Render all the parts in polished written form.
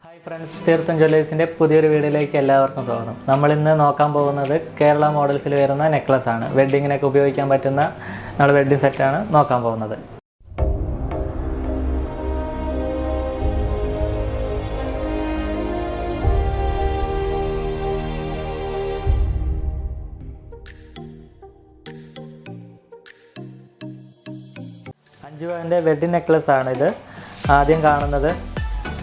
Hi friends, തീർത്ഥം ജ്വല്ലേഴ്സിൻ്റെ പുതിയൊരു വീഡിയോയിലേക്ക് എല്ലാവർക്കും സ്വാഗതം. നമ്മളിന്ന് നോക്കാൻ പോകുന്നത് കേരള മോഡൽസിൽ വരുന്ന നെക്ലസ് ആണ്. വെഡ്ഡിങ്ങിനൊക്കെ ഉപയോഗിക്കാൻ പറ്റുന്ന നമ്മുടെ വെഡ്ഡിങ് സെറ്റാണ് നോക്കാൻ പോകുന്നത്. അഞ്ച് പവൻ്റെ വെഡ്ഡിങ് നെക്ലസ് ആണ് ഇത്. ആദ്യം കാണുന്നത്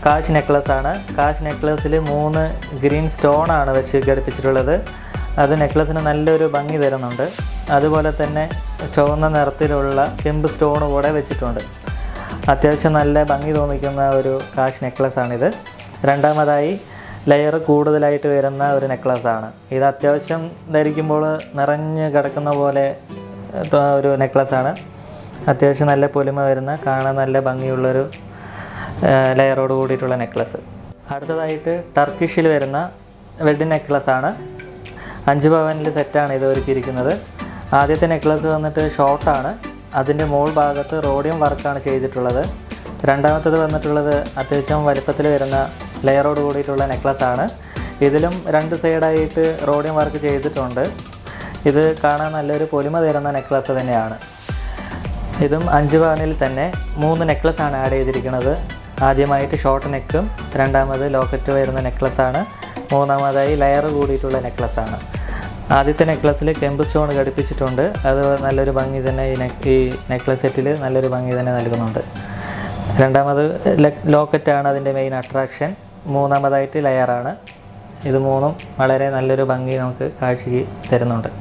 കാശ് നെക്ലസ് ആണ്. കാശ് നെക്ലസ്സിൽ 3 ഗ്രീൻ സ്റ്റോൺ ആണ് വെച്ച് ഘടിപ്പിച്ചിട്ടുള്ളത്. അത് നെക്ലസ്സിന് നല്ലൊരു ഭംഗി തരുന്നുണ്ട്. അതുപോലെ തന്നെ ചുവന്ന നിറത്തിലുള്ള ചെമ്പ് സ്റ്റോൺ കൂടെ വെച്ചിട്ടുണ്ട്. അത്യാവശ്യം നല്ല ഭംഗി തോന്നിക്കുന്ന ഒരു കാശ് നെക്ലസ് ആണിത്. രണ്ടാമതായി ലെയർ കൂടുതലായിട്ട് വരുന്ന ഒരു നെക്ലസ് ആണ്. ഇത് അത്യാവശ്യം ധരിക്കുമ്പോൾ നിറഞ്ഞ് കിടക്കുന്ന പോലെ ഒരു നെക്ലസ് ആണ്. അത്യാവശ്യം നല്ല പൊലിമ വരുന്ന, കാണാൻ നല്ല ഭംഗിയുള്ളൊരു ലെയറോട് കൂടിയിട്ടുള്ള നെക്ലസ്. അടുത്തതായിട്ട് ടർക്കിഷിൽ വരുന്ന വെഡ്ഡിങ് നെക്ലസ് ആണ്. 5 പവനിൽ സെറ്റാണ് ഇത് ഒരുക്കിയിരിക്കുന്നത്. ആദ്യത്തെ നെക്ലസ് വന്നിട്ട് ഷോർട്ടാണ്. അതിൻ്റെ മോൾ ഭാഗത്ത് റോഡിയം വർക്കാണ് ചെയ്തിട്ടുള്ളത്. രണ്ടാമത്തേത് വന്നിട്ടുള്ളത് അത്യാവശ്യം വലിപ്പത്തിൽ വരുന്ന ലെയറോട് കൂടിയിട്ടുള്ള നെക്ലസ് ആണ്. ഇതിലും 2 സൈഡായിട്ട് റോഡിയം വർക്ക് ചെയ്തിട്ടുണ്ട്. ഇത് കാണാൻ നല്ലൊരു പൊലിമ തരുന്ന നെക്ലസ് തന്നെയാണ്. ഇതും 5 പവനിൽ തന്നെ 3 നെക്ലസ് ആണ് ആഡ് ചെയ്തിരിക്കുന്നത്. ആദ്യമായിട്ട് ഷോർട്ട് നെക്കും, രണ്ടാമത് ലോക്കറ്റ് വരുന്ന നെക്ലസ്സാണ്, മൂന്നാമതായി ലെയർ കൂടിയിട്ടുള്ള നെക്ലസ്സാണ്. ആദ്യത്തെ നെക്ലസ്സിൽ കെമ്പ് സ്റ്റോൺ ഘടിപ്പിച്ചിട്ടുണ്ട്. അത് നല്ലൊരു ഭംഗി തന്നെ ഈ നെക്ലസ് സെറ്റിൽ നല്ലൊരു ഭംഗി തന്നെ നൽകുന്നുണ്ട്. രണ്ടാമത് ലോക്കറ്റാണ് അതിൻ്റെ മെയിൻ അട്രാക്ഷൻ. മൂന്നാമതായിട്ട് ലെയറാണ്. ഇത് മൂന്നും വളരെ നല്ലൊരു ഭംഗി നമുക്ക് കാഴ്ചയ്ക്ക് തരുന്നുണ്ട്.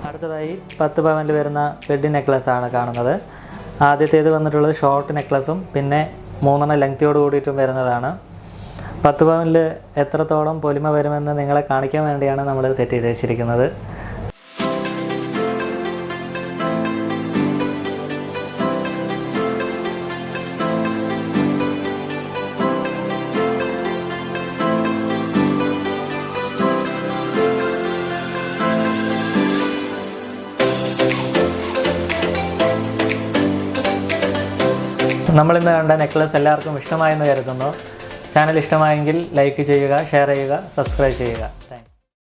അടുത്തതായി 10 പവനിൽ വരുന്ന വെഡ്ഡിങ് നെക്ലസ് ആണ് കാണുന്നത്. ആദ്യത്തേത് വന്നിട്ടുള്ളത് ഷോർട്ട് നെക്ലസും പിന്നെ 3 ലെങ്തിയോട് കൂടിയിട്ടും വരുന്നതാണ്. 10 പവനിൽ എത്രത്തോളം പൊലിമ വരുമെന്ന് നിങ്ങളെ കാണിക്കാൻ വേണ്ടിയാണ് നമ്മൾ സെറ്റ് ചെയ്ത് വെച്ചിരിക്കുന്നത്. നമ്മളിന്ന് കണ്ട നെക്ലസ് എല്ലാവർക്കും ഇഷ്ടമായെന്ന് കരുതുന്നു. ചാനൽ ഇഷ്ടമായെങ്കിൽ ലൈക്ക് ചെയ്യുക, ഷെയർ ചെയ്യുക, സബ്സ്ക്രൈബ് ചെയ്യുക. താങ്ക്സ്.